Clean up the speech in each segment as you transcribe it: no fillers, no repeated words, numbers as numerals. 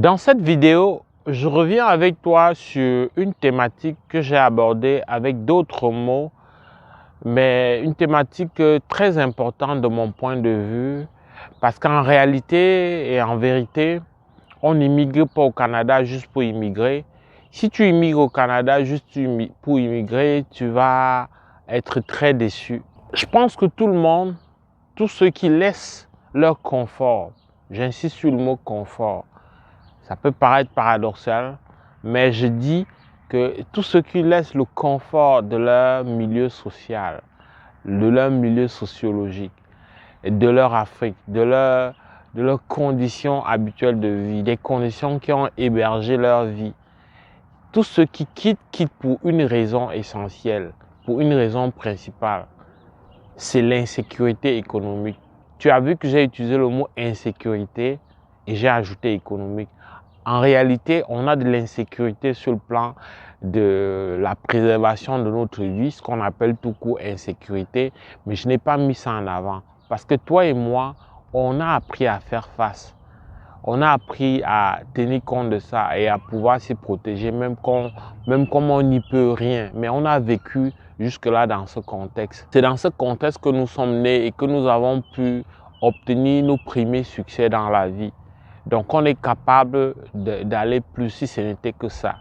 Dans cette vidéo, je reviens avec toi sur une thématique que j'ai abordée avec d'autres mots, mais une thématique très importante de mon point de vue, parce qu'en réalité et en vérité, on n'immigre pas au Canada juste pour immigrer. Si tu immigres au Canada juste pour immigrer, tu vas être très déçu. Je pense que tout le monde, tous ceux qui laissent leur confort, j'insiste sur le mot confort, ça peut paraître paradoxal, mais je dis que tous ceux qui laissent le confort de leur milieu social, de leur milieu sociologique, de leur Afrique, de leurs conditions habituelles de vie, des conditions qui ont hébergé leur vie, tous ceux qui quittent pour une raison essentielle, pour une raison principale, c'est l'insécurité économique. Tu as vu que j'ai utilisé le mot insécurité et j'ai ajouté économique. En réalité, on a de l'insécurité sur le plan de la préservation de notre vie, ce qu'on appelle tout court insécurité, mais je n'ai pas mis ça en avant. Parce que toi et moi, on a appris à faire face. On a appris à tenir compte de ça et à pouvoir s'y protéger, même comme on n'y peut rien. Mais on a vécu jusque-là dans ce contexte. C'est dans ce contexte que nous sommes nés et que nous avons pu obtenir nos premiers succès dans la vie. Donc on est capable d'aller plus si ce n'était que ça.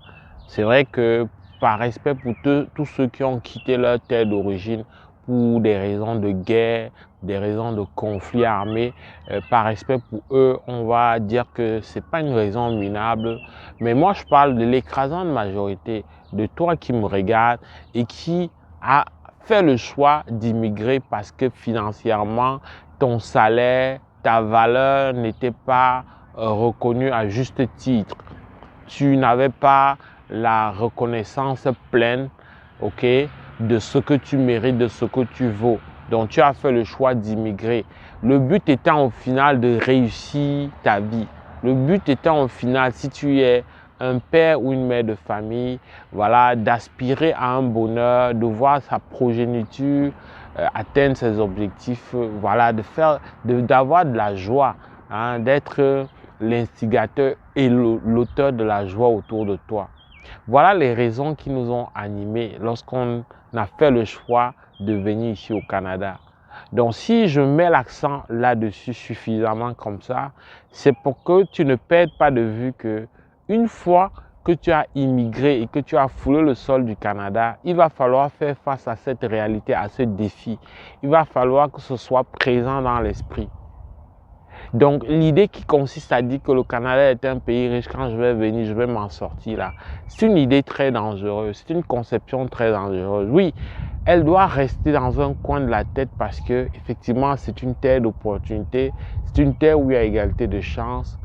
C'est vrai que par respect pour tous ceux qui ont quitté leur terre d'origine pour des raisons de guerre, des raisons de conflits armés, par respect pour eux, on va dire que ce n'est pas une raison minable. Mais moi, je parle de l'écrasante majorité, de toi qui me regarde et qui a fait le choix d'immigrer parce que financièrement, ton salaire, ta valeur n'était pas reconnue à juste titre. Tu n'avais pas la reconnaissance pleine, ok, de ce que tu mérites, de ce que tu vaux. Donc tu as fait le choix d'immigrer. Le but étant au final de réussir ta vie. Le but étant au final, si tu es un père ou une mère de famille, voilà, d'aspirer à un bonheur, de voir sa progéniture atteindre ses objectifs, voilà, d'avoir de la joie, hein, d'être l'instigateur et l'auteur de la joie autour de toi. Voilà les raisons qui nous ont animés lorsqu'on a fait le choix de venir ici au Canada. Donc si je mets l'accent là-dessus suffisamment comme ça, c'est pour que tu ne perdes pas de vue que une fois que tu as immigré et que tu as foulé le sol du Canada, il va falloir faire face à cette réalité, à ce défi. Il va falloir que ce soit présent dans l'esprit. Donc l'idée qui consiste à dire que le Canada est un pays riche, quand je vais venir, je vais m'en sortir là, c'est une idée très dangereuse, c'est une conception très dangereuse. Oui, elle doit rester dans un coin de la tête parce que effectivement c'est une terre d'opportunité, c'est une terre où il y a égalité de chance.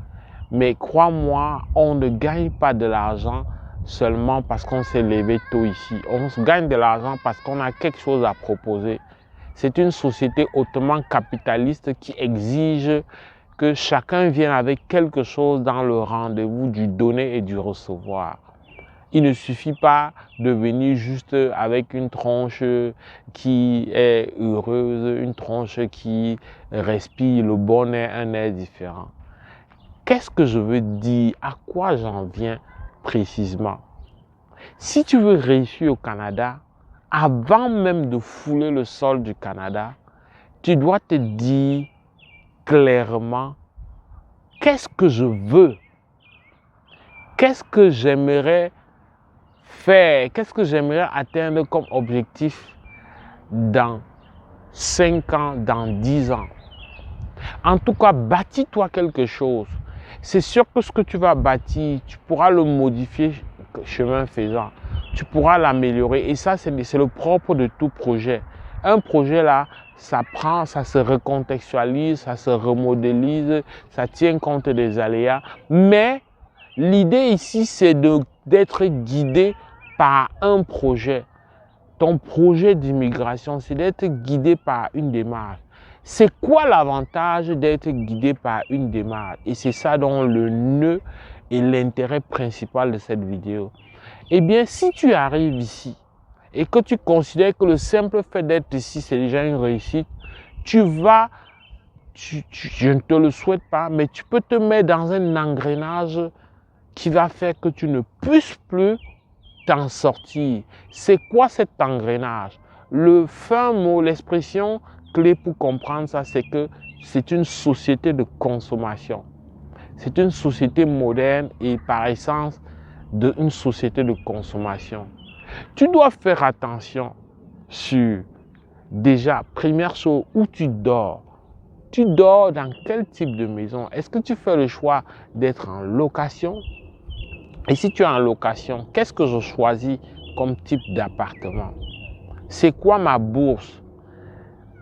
Mais crois-moi, on ne gagne pas de l'argent seulement parce qu'on s'est levé tôt ici. On gagne de l'argent parce qu'on a quelque chose à proposer. C'est une société hautement capitaliste qui exige que chacun vienne avec quelque chose dans le rendez-vous du donner et du recevoir. Il ne suffit pas de venir juste avec une tronche qui est heureuse, une tronche qui respire le bon air, un air différent. Qu'est-ce que je veux dire? À quoi j'en viens précisément? Si tu veux réussir au Canada, avant même de fouler le sol du Canada, tu dois te dire clairement qu'est-ce que je veux, qu'est-ce que j'aimerais faire, qu'est-ce que j'aimerais atteindre comme objectif dans 5 ans, dans 10 ans. En tout cas, bâtis-toi quelque chose. C'est sûr que ce que tu vas bâtir, tu pourras le modifier chemin faisant. Tu pourras l'améliorer. Et ça, c'est le propre de tout projet. Un projet là, ça prend, ça se recontextualise, ça se remodélise, ça tient compte des aléas. Mais l'idée ici, c'est d'être guidé par un projet. Ton projet d'immigration, c'est d'être guidé par une démarche. C'est quoi l'avantage d'être guidé par une démarche? Et c'est ça dont le nœud et l'intérêt principal de cette vidéo. Eh bien, si tu arrives ici et que tu considères que le simple fait d'être ici, c'est déjà une réussite, je ne te le souhaite pas, mais tu peux te mettre dans un engrenage qui va faire que tu ne puisses plus t'en sortir. C'est quoi cet engrenage? Le fin mot, l'expression clé pour comprendre ça, c'est que c'est une société de consommation. C'est une société moderne et par essence une société de consommation. Tu dois faire attention sur, déjà, première chose, où tu dors. Tu dors dans quel type de maison? Est-ce que tu fais le choix d'être en location? Et si tu es en location, qu'est-ce que je choisis comme type d'appartement? C'est quoi ma bourse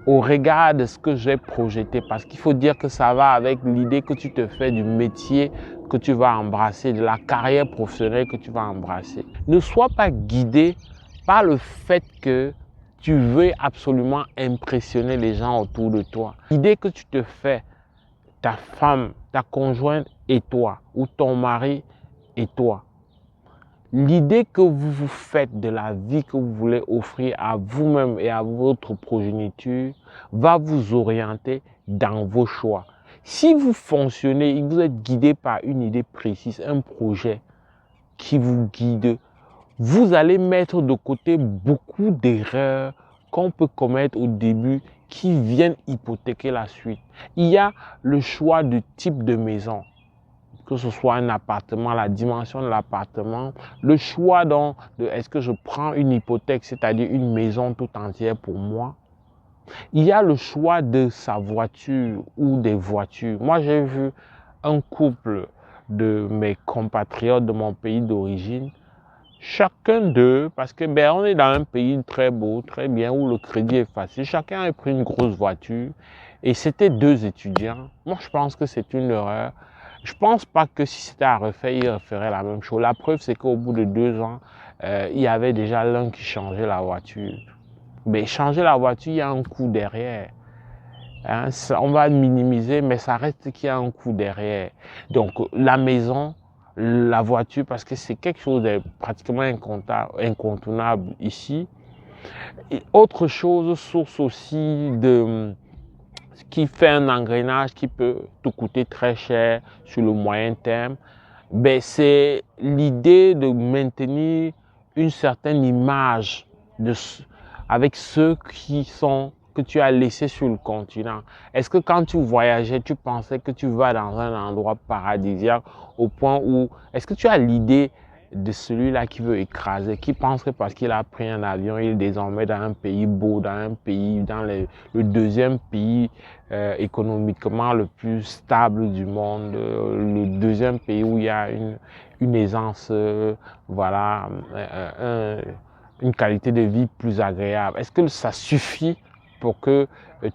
au regard de ce que j'ai projeté? Parce qu'il faut dire que ça va avec l'idée que tu te fais du métier que tu vas embrasser, de la carrière professionnelle que tu vas embrasser. Ne sois pas guidé par le fait que tu veux absolument impressionner les gens autour de toi. L'idée que tu te fais, ta femme, ta conjointe et toi, ou ton mari et toi. L'idée que vous vous faites de la vie que vous voulez offrir à vous-même et à votre progéniture va vous orienter dans vos choix. Si vous fonctionnez et vous êtes guidé par une idée précise, un projet qui vous guide, vous allez mettre de côté beaucoup d'erreurs qu'on peut commettre au début qui viennent hypothéquer la suite. Il y a le choix du type de maison, que ce soit un appartement, la dimension de l'appartement, le choix de est-ce que je prends une hypothèque, c'est-à-dire une maison tout entière pour moi. Il y a le choix de sa voiture ou des voitures. Moi, j'ai vu un couple de mes compatriotes de mon pays d'origine. Chacun d'eux, parce que on est dans un pays très beau, très bien, où le crédit est facile. Chacun a pris une grosse voiture et c'était deux étudiants. Moi, je pense que c'est une erreur. Je ne pense pas que si c'était à refaire, ils referaient la même chose. La preuve, c'est qu'au bout de 2 ans, il y avait déjà l'un qui changeait la voiture. Mais changer la voiture, il y a un coût derrière. Hein, on va minimiser, mais ça reste qu'il y a un coût derrière. Donc, la maison, la voiture, parce que c'est quelque chose de pratiquement incontournable ici. Et autre chose, source aussi de ce qui fait un engrenage qui peut te coûter très cher sur le moyen terme, ben c'est l'idée de maintenir une certaine image avec ceux que tu as laissés sur le continent. Est-ce que quand tu voyageais, tu pensais que tu vas dans un endroit paradisiaque au point où, est-ce que tu as l'idée de celui-là qui veut écraser, qui pense que parce qu'il a pris un avion, il est désormais dans un pays beau, dans un pays, le deuxième pays économiquement le plus stable du monde, le deuxième pays où il y a une aisance, voilà, une qualité de vie plus agréable. Est-ce que ça suffit pour que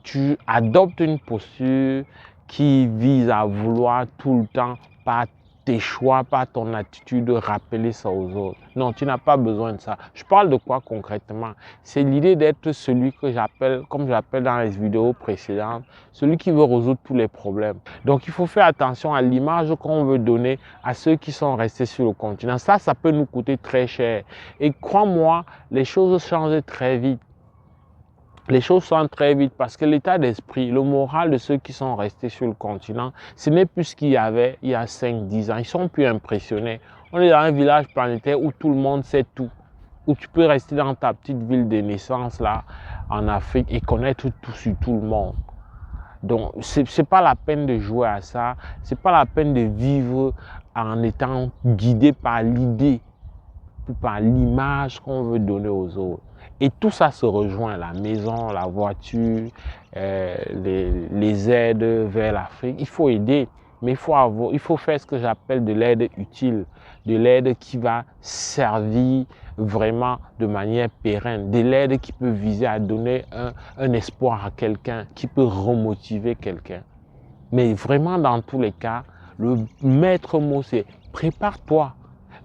tu adoptes une posture qui vise à vouloir tout le temps, par tes choix, par ton attitude, rappeler ça aux autres? Non, tu n'as pas besoin de ça. Je parle de quoi concrètement? C'est l'idée d'être celui que j'appelle, comme j'appelle dans les vidéos précédentes, celui qui veut résoudre tous les problèmes. Donc, il faut faire attention à l'image qu'on veut donner à ceux qui sont restés sur le continent. Ça peut nous coûter très cher. Et crois-moi, les choses changent très vite. Les choses changent très vite parce que l'état d'esprit, le moral de ceux qui sont restés sur le continent, ce n'est plus ce qu'il y avait il y a 5-10 ans. Ils ne sont plus impressionnés. On est dans un village planétaire où tout le monde sait tout. Où tu peux rester dans ta petite ville de naissance là, en Afrique, et connaître tout sur tout le monde. Donc, ce n'est pas la peine de jouer à ça. Ce n'est pas la peine de vivre en étant guidé par l'idée ou par l'image qu'on veut donner aux autres. Et tout ça se rejoint, la maison, la voiture, les aides vers l'Afrique. Il faut aider, mais il faut faire ce que j'appelle de l'aide utile, de l'aide qui va servir vraiment de manière pérenne, de l'aide qui peut viser à donner un espoir à quelqu'un, qui peut remotiver quelqu'un. Mais vraiment, dans tous les cas, le maître mot, c'est prépare-toi.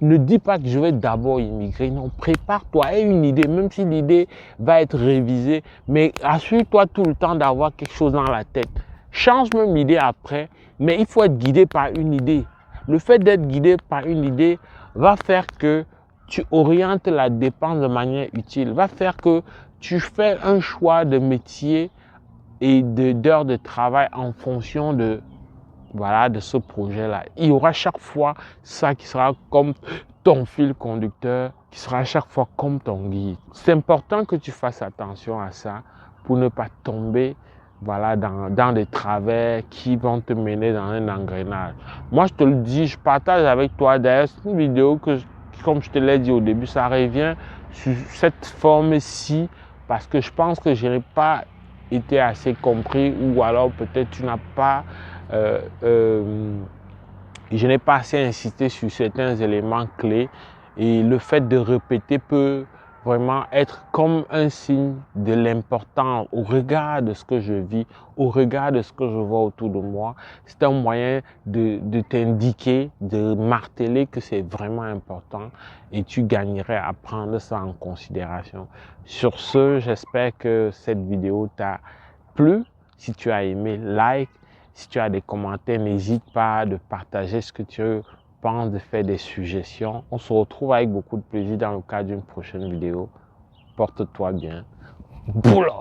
Ne dis pas que je vais d'abord immigrer. Non, prépare-toi. Aie une idée, même si l'idée va être révisée. Mais assure-toi tout le temps d'avoir quelque chose dans la tête. Change même l'idée après, mais il faut être guidé par une idée. Le fait d'être guidé par une idée va faire que tu orientes la dépense de manière utile. Va faire que tu fais un choix de métier et d'heures de travail en fonction de voilà, de ce projet-là. Il y aura chaque fois ça qui sera comme ton fil conducteur, qui sera chaque fois comme ton guide. C'est important que tu fasses attention à ça pour ne pas tomber, voilà, dans des travers qui vont te mener dans un engrenage. Moi, je te le dis, je partage avec toi. D'ailleurs, c'est une vidéo que, comme je te l'ai dit au début, ça revient sur cette forme-ci parce que je pense que je n'ai pas été assez compris ou alors peut-être tu n'as pas je n'ai pas assez insisté sur certains éléments clés et le fait de répéter peut vraiment être comme un signe de l'important au regard de ce que je vis, au regard de ce que je vois autour de moi. C'est un moyen de t'indiquer, de marteler que c'est vraiment important et tu gagnerais à prendre ça en considération. Sur ce, j'espère que cette vidéo t'a plu. Si tu as aimé, like. Si tu as des commentaires, n'hésite pas de partager ce que tu penses, de faire des suggestions. On se retrouve avec beaucoup de plaisir dans le cadre d'une prochaine vidéo. Porte-toi bien. Pull up!